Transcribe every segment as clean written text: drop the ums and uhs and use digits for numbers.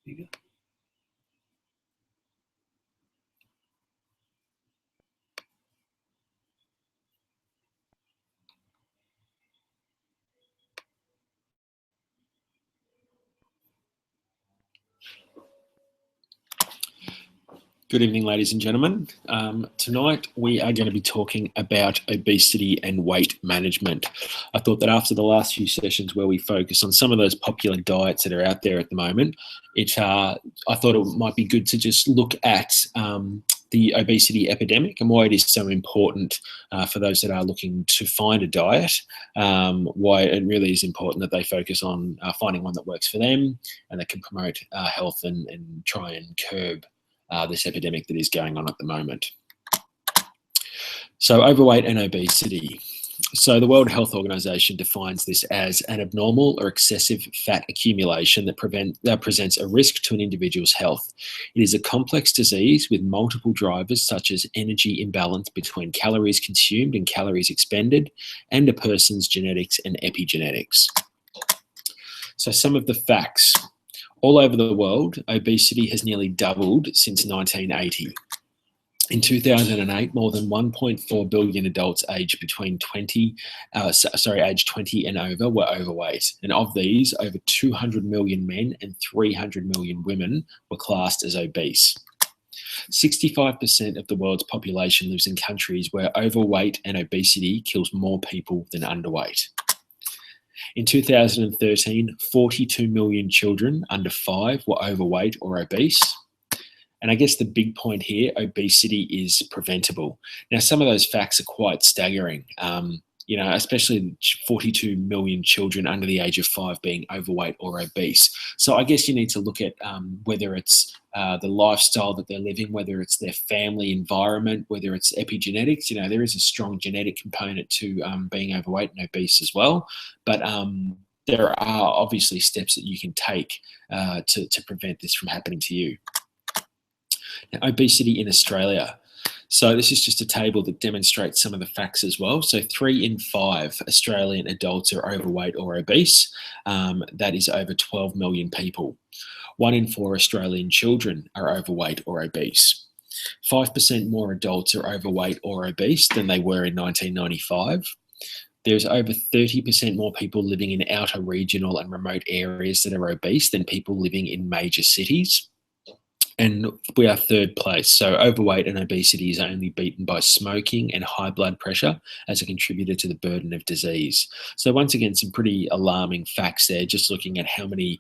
you go. Good evening, ladies and gentlemen. Tonight we are going to be talking about obesity and weight management. I thought that after the last few sessions where we focus on some of those popular diets that are out there at the moment, I thought it might be good to just look at the obesity epidemic and why it is so important for those that are looking to find a diet, why it really is important that they focus on finding one that works for them and that can promote health and try and curb this epidemic that is going on at the moment. So overweight and obesity. So the World Health Organization defines this as an abnormal or excessive fat accumulation that presents a risk to an individual's health. It is a complex disease with multiple drivers such as energy imbalance between calories consumed and calories expended, and a person's genetics and epigenetics. So some of the facts. All over the world, obesity has nearly doubled since 1980. In 2008, more than 1.4 billion adults aged 20 and over were overweight. And of these, over 200 million men and 300 million women were classed as obese. 65% of the world's population lives in countries where overweight and obesity kills more people than underweight. In 2013, 42 million children under 5 were overweight or obese. And I guess the big point here, obesity is preventable. Now, some of those facts are quite staggering, especially 42 million children under the age of 5 being overweight or obese. So I guess you need to look at whether it's the lifestyle that they're living, whether it's their family environment, whether it's epigenetics. There is a strong genetic component to being overweight and obese as well. But there are obviously steps that you can take to prevent this from happening to you. Now, obesity in Australia. So this is just a table that demonstrates some of the facts as well. So 3 in 5 Australian adults are overweight or obese. That is over 12 million people. 1 in 4 Australian children are overweight or obese. 5% more adults are overweight or obese than they were in 1995. There's over 30% more people living in outer regional and remote areas that are obese than people living in major cities. And we are 3rd place. So overweight and obesity is only beaten by smoking and high blood pressure as a contributor to the burden of disease. So once again, some pretty alarming facts there, just looking at how many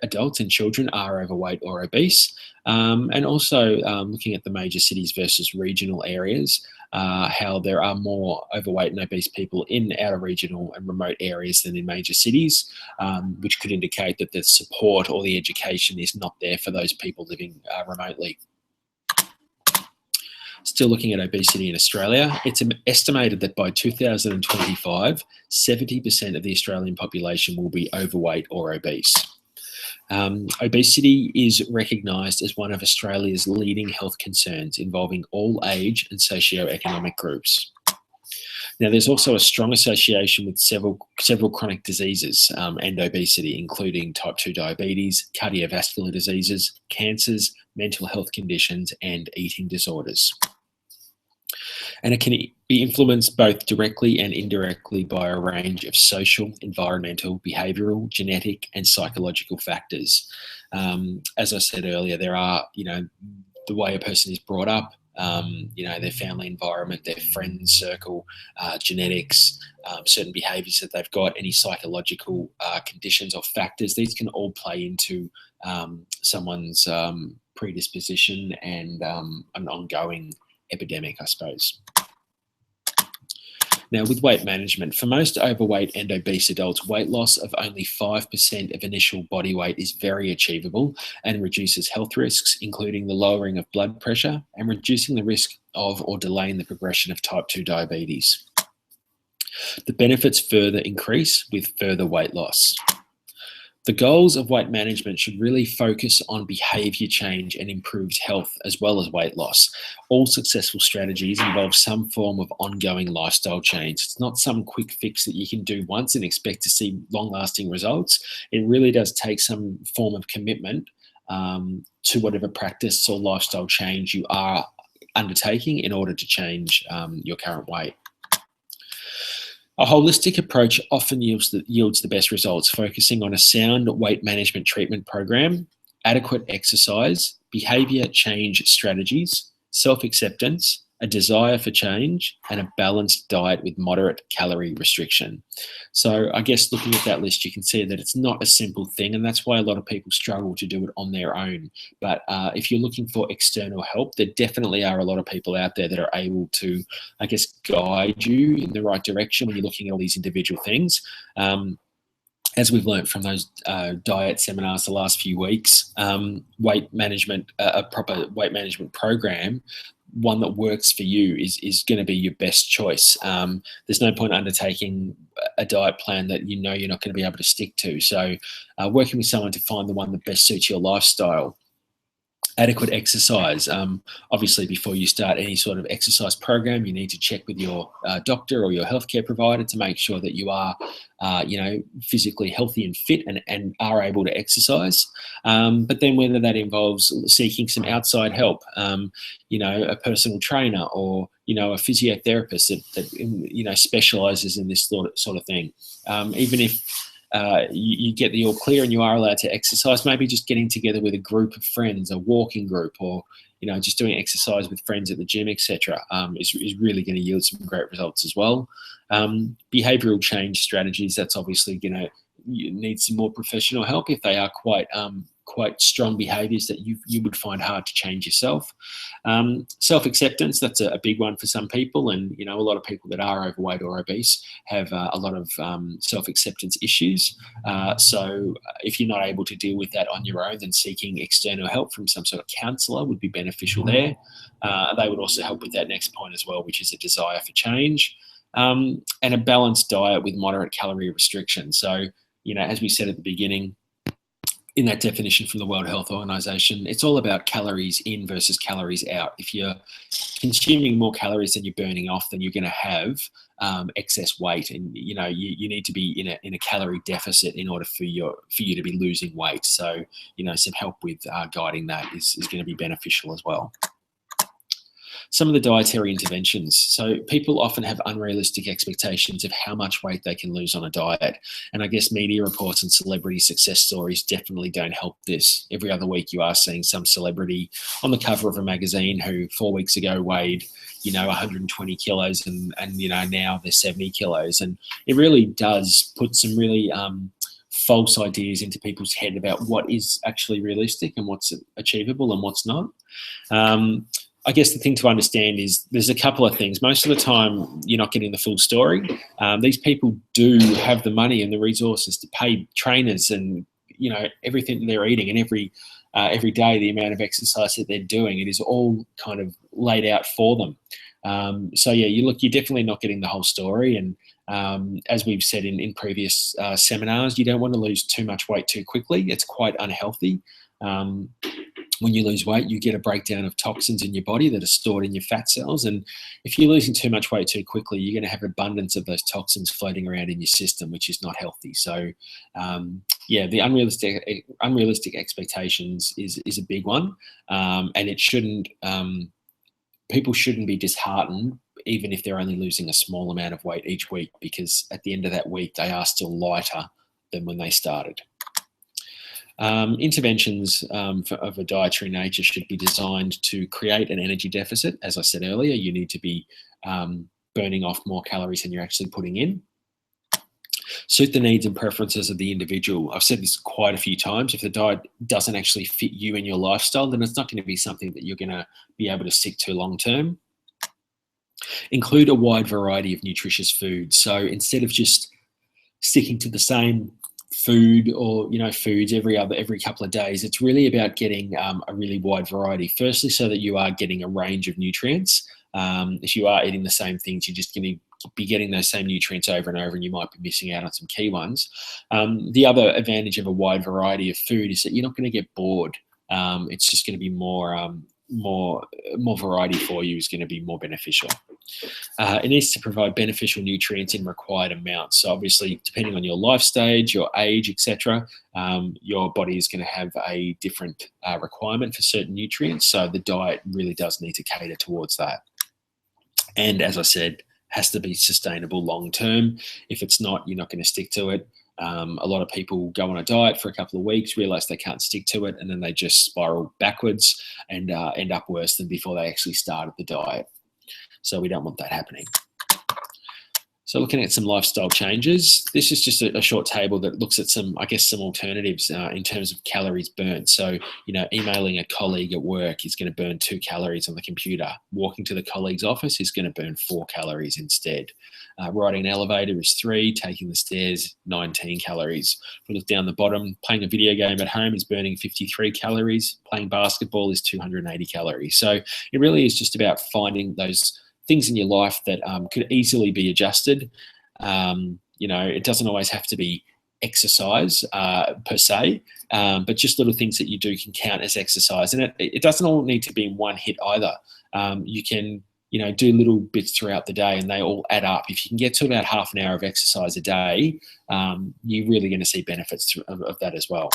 adults and children are overweight or obese, and also looking at the major cities versus regional areas, how there are more overweight and obese people in outer regional and remote areas than in major cities, which could indicate that the support or the education is not there for those people living remotely. Still looking at obesity in Australia, it's estimated that by 2025, 70% of the Australian population will be overweight or obese. Obesity is recognised as one of Australia's leading health concerns involving all age and socio-economic groups. Now, there's also a strong association with several chronic diseases and obesity, including type 2 diabetes, cardiovascular diseases, cancers, mental health conditions, and eating disorders. And it can be influenced both directly and indirectly by a range of social, environmental, behavioural, genetic, and psychological factors. As I said earlier, there are, the way a person is brought up, their family environment, their friends circle, genetics, certain behaviours that they've got, any psychological conditions or factors. These can all play into someone's predisposition and an ongoing epidemic, I suppose. Now, with weight management, for most overweight and obese adults, weight loss of only 5% of initial body weight is very achievable and reduces health risks, including the lowering of blood pressure and reducing the risk of or delaying the progression of type 2 diabetes. The benefits further increase with further weight loss. The goals of weight management should really focus on behavior change and improved health as well as weight loss. All successful strategies involve some form of ongoing lifestyle change. It's not some quick fix that you can do once and expect to see long lasting results. It really does take some form of commitment to whatever practice or lifestyle change you are undertaking in order to change your current weight. A holistic approach often yields the best results, focusing on a sound weight management treatment program, adequate exercise, behavior change strategies, self-acceptance, a desire for change, and a balanced diet with moderate calorie restriction. So I guess looking at that list, you can see that it's not a simple thing, and that's why a lot of people struggle to do it on their own. But if you're looking for external help, there definitely are a lot of people out there that are able to, I guess, guide you in the right direction when you're looking at all these individual things. As we've learned from those diet seminars the last few weeks, weight management, a proper weight management program, one that works for you is going to be your best choice. There's no point undertaking a diet plan that you know you're not going to be able to stick to. So working with someone to find the one that best suits your lifestyle. Adequate exercise. Obviously, before you start any sort of exercise program, you need to check with your doctor or your healthcare provider to make sure that you are, physically healthy and fit and are able to exercise. But then whether that involves seeking some outside help, a personal trainer or, a physiotherapist that specializes in this sort of thing. Even if you get the all clear and you are allowed to exercise, maybe just getting together with a group of friends, a walking group, or just doing exercise with friends at the gym, etc., is really going to yield some great results as well. Behavioral change strategies, that's obviously going to need some more professional help if they are quite strong behaviors that you would find hard to change yourself. Self-acceptance, that's a big one for some people, and a lot of people that are overweight or obese have a lot of self-acceptance issues. So if you're not able to deal with that on your own, then seeking external help from some sort of counsellor would be beneficial there. They would also help with that next point as well, which is a desire for change. And a balanced diet with moderate calorie restriction. So, as we said at the beginning, in that definition from the World Health Organization, it's all about calories in versus calories out. If you're consuming more calories than you're burning off, then you're going to have excess weight, and you need to be in a calorie deficit in order for you to be losing weight. So some help with guiding that is going to be beneficial as well. Some of the dietary interventions. So people often have unrealistic expectations of how much weight they can lose on a diet. And I guess media reports and celebrity success stories definitely don't help this. Every other week you are seeing some celebrity on the cover of a magazine who 4 weeks ago weighed 120 kilos and now they're 70 kilos. And it really does put some really false ideas into people's head about what is actually realistic and what's achievable and what's not. I guess the thing to understand is there's a couple of things. Most of the time, you're not getting the full story. These people do have the money and the resources to pay trainers and everything that they're eating, and every day the amount of exercise that they're doing. It is all kind of laid out for them. So yeah, you're definitely not getting the whole story. And as we've said in previous seminars, you don't want to lose too much weight too quickly. It's quite unhealthy. When you lose weight, you get a breakdown of toxins in your body that are stored in your fat cells. And if you're losing too much weight too quickly, you're going to have abundance of those toxins floating around in your system, which is not healthy. So, the unrealistic expectations is a big one. And it shouldn't, people shouldn't be disheartened even if they're only losing a small amount of weight each week, because at the end of that week, they are still lighter than when they started. Interventions of a dietary nature should be designed to create an energy deficit. As I said earlier, you need to be burning off more calories than you're actually putting in. Suit the needs and preferences of the individual. I've said this quite a few times. If the diet doesn't actually fit you and your lifestyle, then it's not going to be something that you're going to be able to stick to long term. Include a wide variety of nutritious foods. So instead of just sticking to the same food or foods every couple of days, it's really about getting a really wide variety. Firstly, so that you are getting a range of nutrients. If you are eating the same things, you're just going to be getting those same nutrients over and over, and you might be missing out on some key ones. The other advantage of a wide variety of food is that you're not going to get bored. It's just going to be more variety for you is going to be more beneficial. It needs to provide beneficial nutrients in required amounts. So obviously, depending on your life stage, your age, etc., your body is going to have a different requirement for certain nutrients. So the diet really does need to cater towards that. And as I said, has to be sustainable long term. If it's not, you're not going to stick to it. A lot of people go on a diet for a couple of weeks, realize they can't stick to it, and then they just spiral backwards and end up worse than before they actually started the diet. So we don't want that happening. So looking at some lifestyle changes, this is just a short table that looks at some alternatives in terms of calories burnt. So, emailing a colleague at work is going to burn 2 calories on the computer. Walking to the colleague's office is going to burn 4 calories instead. Riding an elevator is 3, taking the stairs, 19 calories. If we look down the bottom, playing a video game at home is burning 53 calories. Playing basketball is 280 calories. So it really is just about finding those things in your life that could easily be adjusted. It doesn't always have to be exercise per se, but just little things that you do can count as exercise. And it doesn't all need to be in one hit either. You can, do little bits throughout the day and they all add up. If you can get to about half an hour of exercise a day, you're really going to see benefits of that as well.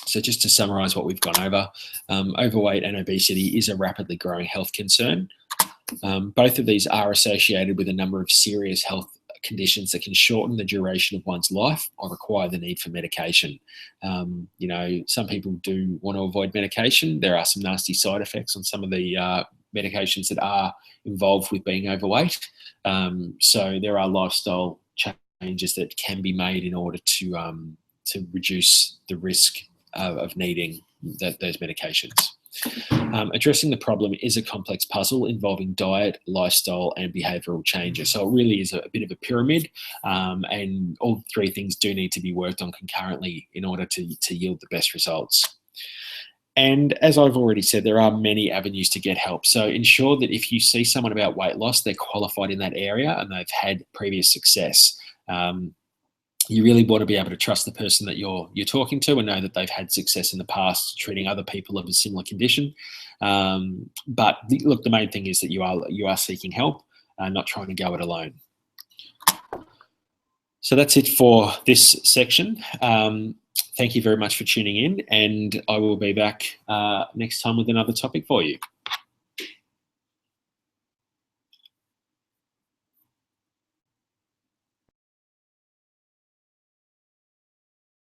So just to summarize what we've gone over, overweight and obesity is a rapidly growing health concern. Both of these are associated with a number of serious health conditions that can shorten the duration of one's life or require the need for medication. Some people do want to avoid medication. There are some nasty side effects on some of the medications that are involved with being overweight. So there are lifestyle changes that can be made in order to reduce the risk of needing those medications. Addressing the problem is a complex puzzle involving diet, lifestyle, and behavioural changes. So it really is a bit of a pyramid, and all 3 things do need to be worked on concurrently in order to yield the best results. And as I've already said, there are many avenues to get help. So ensure that if you see someone about weight loss, they're qualified in that area and they've had previous success. You really want to be able to trust the person that you're talking to and know that they've had success in the past treating other people of a similar condition. But the main thing is that you are seeking help, not trying to go it alone. So that's it for this section. Thank you very much for tuning in, and I will be back next time with another topic for you.